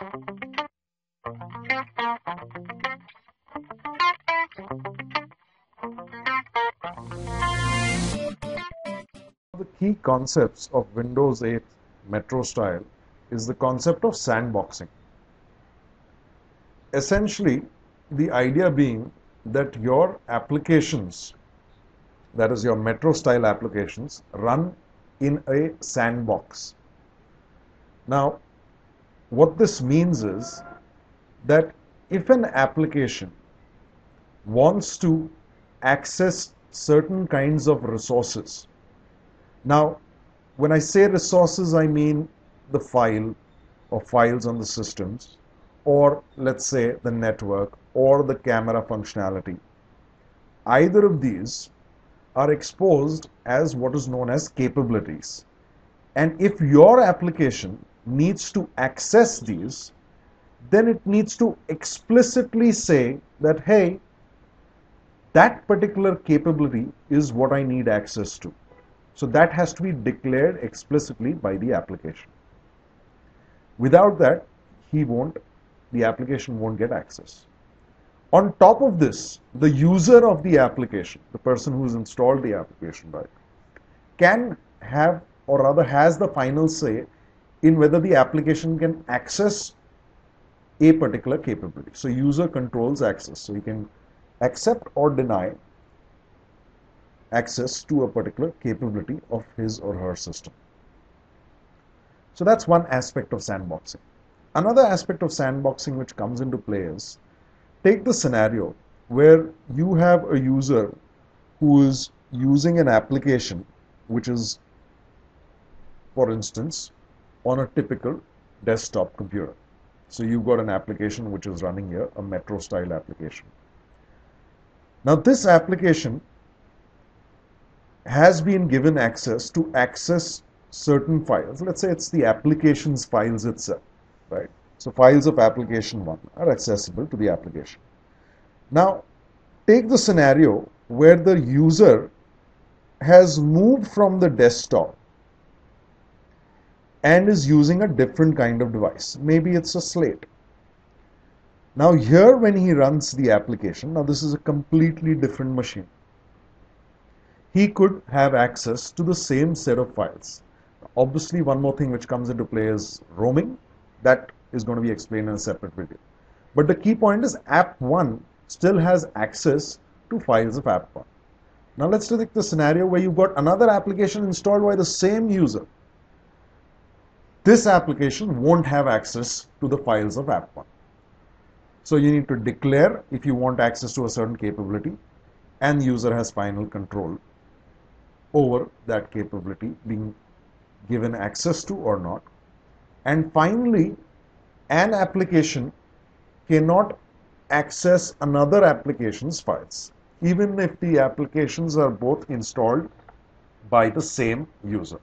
The key concepts of Windows 8 Metro style is the concept of sandboxing. Essentially, the idea being that your applications, that is your Metro style applications, run in a sandbox. Now, what this means is that if an application wants to access certain kinds of resources. Now, when I say resources, I mean the file or files on the systems, or let's say the network or the camera functionality. Either of these are exposed as what is known as capabilities. And if your application needs to access these, then it needs to explicitly say that, hey, that particular capability is what I need access to. So that has to be declared explicitly by the application. Without that, the application won't get access. On top of this, the user of the application, the person who's installed the application, right, can have, or rather has the final say in whether the application can access a particular capability. So user controls access. So you can accept or deny access to a particular capability of his or her system. So that's one aspect of sandboxing. Another aspect of sandboxing which comes into play is, take the scenario where you have a user who is using an application which is, for instance, on a typical desktop computer. So you've got an application which is running here, a Metro style application. Now this application has been given access to access certain files. Let's say it's the application's files itself, right? So files of application 1 are accessible to the application. Now take the scenario where the user has moved from the desktop and is using a different kind of device. Maybe it's a slate. Now here when he runs the application, now this is a completely different machine. He could have access to the same set of files. Obviously, one more thing which comes into play is roaming. That is going to be explained in a separate video. But the key point is app 1 still has access to files of app 1. Now let's take the scenario where you've got another application installed by the same user. This application won't have access to the files of app 1. So you need to declare if you want access to a certain capability, and the user has final control over that capability being given access to or not. And finally, an application cannot access another application's files, even if the applications are both installed by the same user.